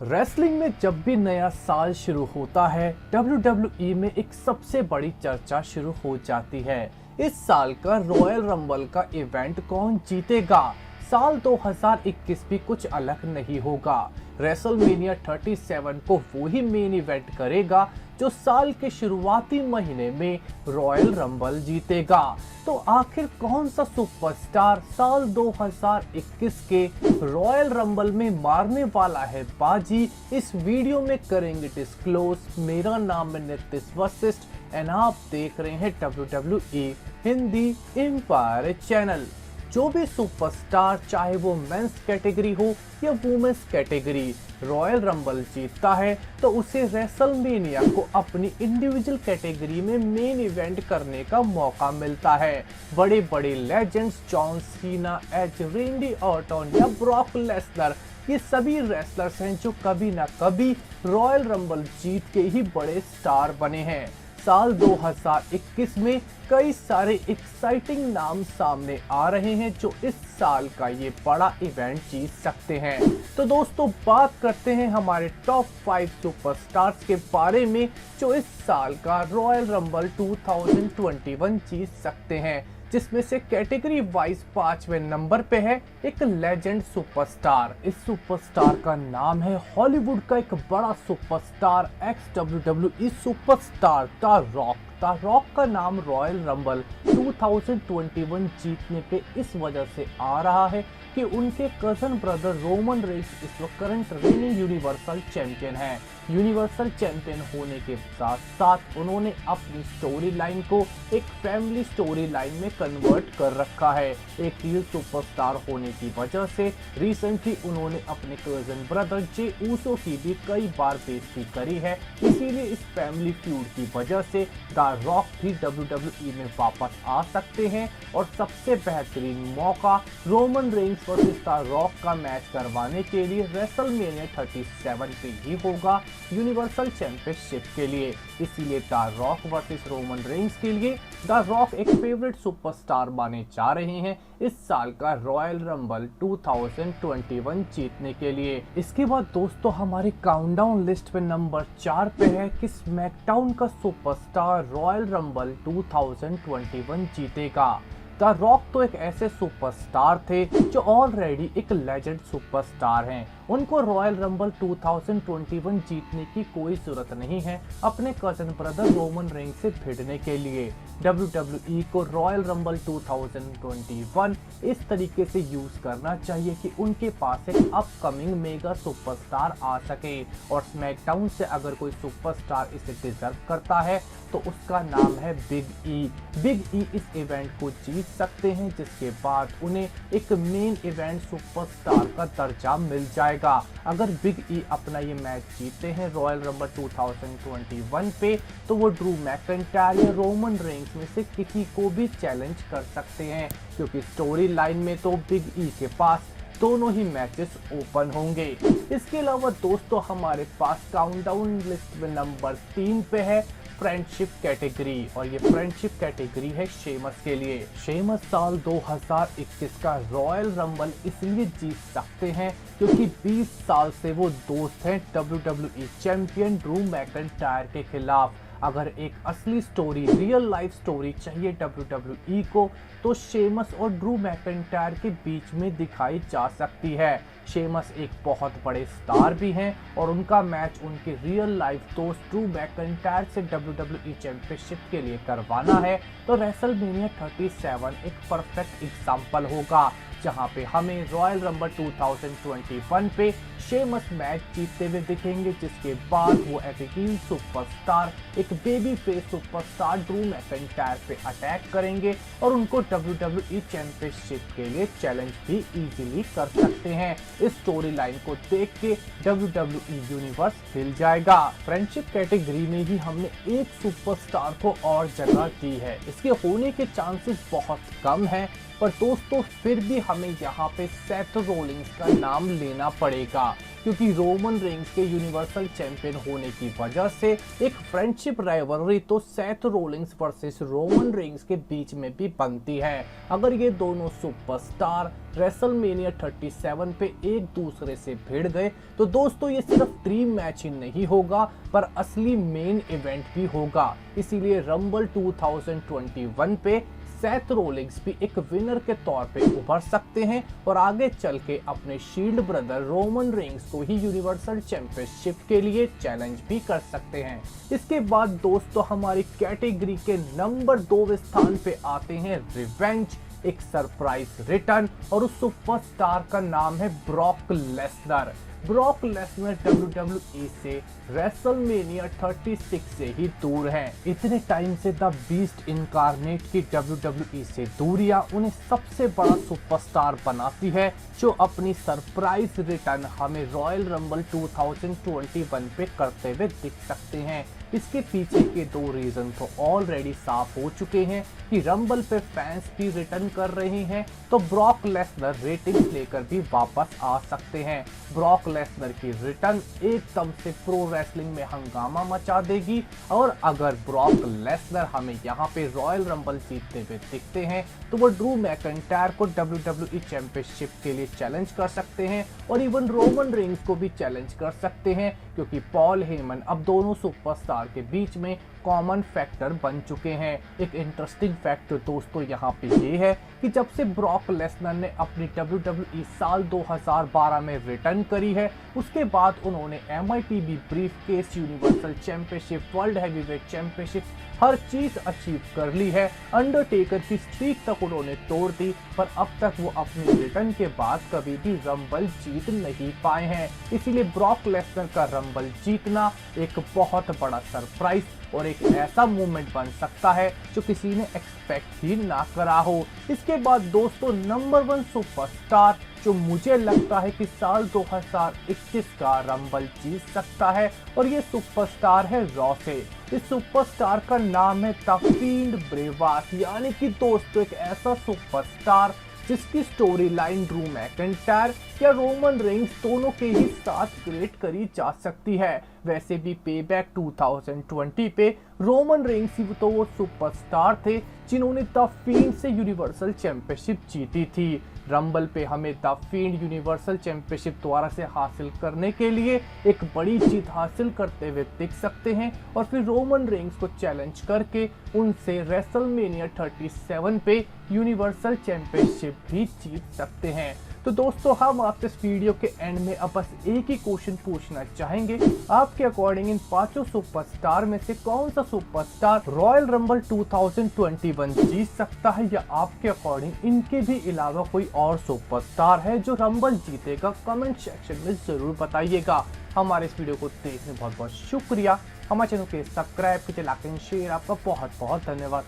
Wrestling में जब भी नया साल शुरू होता है WWE में एक सबसे बड़ी चर्चा शुरू हो जाती है। इस साल का रॉयल रंबल का इवेंट कौन जीतेगा। साल 2021 भी कुछ अलग नहीं होगा। रेसलमेनिया 37 को वही मेन इवेंट करेगा जो साल के शुरुआती महीने में रॉयल रंबल जीतेगा। तो आखिर कौन सा सुपरस्टार साल 2021 के रॉयल रंबल में मारने वाला है बाजी, इस वीडियो में करेंगे डिस्क्लोज। मेरा नाम है नितिश वशिष्ठ एंड आप देख रहे हैं WWE हिंदी एम्पायर चैनल। जो भी सुपरस्टार, चाहे वो मेंस कैटेगरी हो या वुमेन्स कैटेगरी, रॉयल रंबल जीतता है तो उसे रेसलमेनिया को अपनी इंडिविजुअल कैटेगरी में मेन इवेंट करने का मौका मिलता है। बड़े बड़े legends John Cena, Edge, Randy Orton या ब्रॉक लेसनर, ये सभी रेसलर्स हैं जो कभी ना कभी रॉयल रंबल जीत के ही बड़े स्टार बने हैं। साल 2021 में कई सारे एक्साइटिंग नाम सामने आ रहे हैं जो इस साल का ये बड़ा इवेंट जीत सकते हैं। तो दोस्तों, बात करते हैं हमारे टॉप 5 सुपरस्टार्स के बारे में जो इस साल का रॉयल रंबल 2021 जीत सकते हैं, जिसमें से कैटेगरी वाइज 5वें नंबर पे है एक लेजेंड सुपरस्टार। इस सुपरस्टार का नाम है हॉलीवुड का एक बड़ा superstar, x WWE superstar the rock. The rock का नाम रॉयल रंबल 2021 जीतने पे इस वजह से आ रहा है कि उनके कजन ब्रदर रोमन रेंस इस वक्त करंट रेनिंग यूनिवर्सल चैंपियन हैं। यूनिवर्सल चैंपियन होने के साथ साथ उन्होंने अपनी स्टोरी लाइन को एक फैमिली स्टोरी लाइन में कन्वर्ट कर रखा है। एक रियल सुपरस्टार होने की वजह से रिसेंटली उन्होंने अपने कजन ब्रदर जे ऊसो की भी कई बार बेइज्जती करी है। इसीलिए इस फैमिली फ्यूड की वजह से द रॉक भी WWE में वापस आ सकते हैं और सबसे बेहतरीन मौका Roman Reigns versus the rock का मैच करवाने के लिए रेसलमेनिया 37 पे ही होगा यूनिवर्सल चैंपियनशिप के लिए। इसीलिए the rock versus Roman Reigns के लिए द रॉक एक फेवरेट सुपरस्टार माने जा रहे हैं इस साल का रॉयल रंबल 2021 जीतने के लिए। इसके बाद दोस्तों, हमारे काउंटडाउन लिस्ट पे नंबर 4 पे है कि स्मैकडाउन का सुपरस्टार रॉयल रंबल 2021 जीतेगा। द रॉक तो एक ऐसे सुपरस्टार थे जो ऑलरेडी एक लेजेंड सुपरस्टार हैं। उनको रॉयल रंबल 2021 जीतने की कोई जरूरत नहीं है अपने कजन ब्रदर रोमन रेंस से भिड़ने के लिए। WWE को रॉयल रंबल 2021 इस तरीके से यूज करना चाहिए कि उनके पास एक अपकमिंग मेगा सुपरस्टार आ सके, और स्मैकडाउन से अगर कोई सुपरस्टार इसे डिजर्व करता है तो उसका नाम है बिग ई। बिग ई इस इवेंट को जीत सकते हैं, जिसके बाद उन्हें एक मेन इवेंट सुपरस्टार का दर्जा मिल जाएगा। अगर बिग ई अपना ये मैच जीतते हैं रॉयल रंबल 2021 पे तो वो ड्रू मैकइंटायर या रोमन रेंस में से किसी को भी चैलेंज कर सकते हैं, क्योंकि स्टोरी लाइन में तो बिग ई के पास दोनों ही मैचेस ओपन होंगे। इसके अलावा दोस्तों, हमारे पास काउंटडाउन लिस्ट में नंबर 3 पे है फ्रेंडशिप कैटेगरी, और ये फ्रेंडशिप कैटेगरी है शेमस के लिए। शेमस साल 2021 का रॉयल रंबल इसलिए जीत सकते हैं क्योंकि 20 साल से वो दोस्त हैं WWE चैंपियन ड्रू मैकइंटायर के खिलाफ। अगर एक असली स्टोरी, रियल लाइफ स्टोरी चाहिए WWE को तो शेमस और ड्रू मैकइंटायर के बीच में दिखाई जा सकती है। शेमस एक बहुत बड़े स्टार भी हैं और उनका मैच उनके रियल लाइफ दोस्त ड्रू मैकइंटायर से WWE चैंपियनशिप के लिए करवाना है तो रेसलमेनिया 37 एक परफेक्ट एग्जांपल होगा, जहां पे हमें रॉयल रंबल 2021 पे शेमस मैच जीतते हुए दिखेंगे, जिसके बाद वो एज ए हील सुपरस्टार एक baby face superstar Drew McIntyre पे अटैक करेंगे और उनको WWE चैंपियनशिप के लिए चैलेंज भी इजीली कर सकते हैं। इस स्टोरी लाइन को देख के WWE यूनिवर्स हिल जाएगा। फ्रेंडशिप कैटेगरी में ही हमने एक सुपरस्टार को और जगह दी है, इसके होने के चांसेस बहुत कम हैं, पर दोस्तों फिर भी हमें यहाँ पे सेथ रोलिंस का नाम लेना पड़ेगा। क्योंकि रोमन रेंस के यूनिवर्सल चैंपियन होने की वजह से एक फ्रेंडशिप राइवलरी तो Seth Rollins versus Roman Reigns के बीच में भी बनती है। अगर ये दोनों सुपरस्टार रेसलमेनिया 37 पे एक दूसरे से भिड़ गए तो दोस्तों ये सिर्फ ड्रीम मैच ही नहीं होगा पर असली मेन इवेंट भी होगा। इसीलिए रंबल 2021 पे सेथ रोलिंस भी एक विनर के तौर पे उभर सकते हैं और आगे चल के अपने शील्ड ब्रदर रोमन रेंस को ही यूनिवर्सल चैंपियनशिप के लिए चैलेंज भी कर सकते हैं। इसके बाद दोस्तों हमारी कैटेगरी के नंबर 2 स्थान पे आते हैं रिवेंज, एक सरप्राइज रिटर्न, और उस सुपरस्टार का नाम है Brock Lesnar. Brock Lesnar WWE से रेसलमेनिया 36 से ही दूर हैं। इतने टाइम से द बीस्ट इनकारनेट की WWE से दूरियां उन्हें सबसे बड़ा सुपरस्टार बनाती है जो अपनी सरप्राइज रिटर्न हमें रॉयल रंबल 2021 पे करते हुए दिख सकते हैं। इसके पीछे के 2 रीजन तो ऑलरेडी साफ हो चुके हैं कि रंबल पे फैंस भी रिटर्न कर रहे हैं तो ब्रॉक लेसनर रेटिंग्स लेकर भी वापस आ सकते हैं। ब्रॉक लेसनर की रिटर्न एकदम से प्रो रेसलिंग में हंगामा मचा देगी और अगर ब्रॉक लेसनर हमें यहाँ पे रॉयल रंबल जीतते हुए दिखते हैं तो वो ड्रू मैकिंटायर को WWE चैंपियनशिप के लिए चैलेंज कर सकते हैं और इवन रोमन रेंस को भी चैलेंज कर सकते हैं क्योंकि पॉल हेमन अब दोनों सुपरस्टार के बीच में कॉमन फैक्टर बन चुके हैं। एक इंटरेस्टिंग फैक्टर दोस्तों यहाँ पे ये है कि जब से ब्रॉक लेसनर ने अपनी WWE साल 2012 में रिटर्न करी है उसके बाद उन्होंने MITB briefcase, universal championship, world heavyweight championship हर चीज अचीव कर ली है। अंडरटेकर की स्ट्रीक तक उन्होंने तोड़ दी पर अब तक वो अपनी रिटर्न के बाद कभी भी रंबल जीत नहीं पाए हैं। इसीलिए ब्रॉक लेसनर का रंबल जीतना एक बहुत बड़ा सरप्राइज और एक ऐसा मूवमेंट बन सकता है जो किसी ने एक्सपेक्ट ही ना करा हो। इसके बाद दोस्तों नंबर 1 सुपरस्टार जो मुझे लगता है कि साल 2021 का रंबल जीत सकता है और ये सुपरस्टार है रॉ से। इस सुपरस्टार का नाम है द फील्ड ब्रेवास, यानी कि दोस्तों एक ऐसा सुपरस्टार जिसकी स्टोरी लाइन ड्रू मैकिंटायर या रोमन रेंस दोनों के ही साथ क्रिएट करी जा सकती है। वैसे भी पेबैक 2020 पे रोमन रेंस ही तो वो सुपरस्टार थे जिन्होंने द फील्ड से यूनिवर्सल चैंपियनशिप जीती थी। रंबल पे हमें द फील्ड यूनिवर्सल चैंपियनशिप दोबारा से हासिल करने के लिए एक बड़ी जीत हासिल करते हुए दिख सकते हैं और फिर रोमन रेंस को चैलेंज करके उनसे रेसलमेनिया 37 पे यूनिवर्सल चैंपियनशिप भी जीत सकते हैं। तो दोस्तों हम आपसे इस वीडियो के एंड में अब बस एक ही क्वेश्चन पूछना चाहेंगे, आपके अकॉर्डिंग इन 5 सुपरस्टार में से कौन सा सुपरस्टार रॉयल रंबल 2021 जीत सकता है या आपके अकॉर्डिंग इनके भी अलावा कोई और सुपरस्टार है जो रंबल जीतेगा? कमेंट सेक्शन में जरूर बताइएगा। हमारे इस वीडियो को देखने बहुत बहुत शुक्रिया। हमारे चैनल के सब्सक्राइब कीजिए, लाइक एंड शेयर। आपका बहुत बहुत धन्यवाद।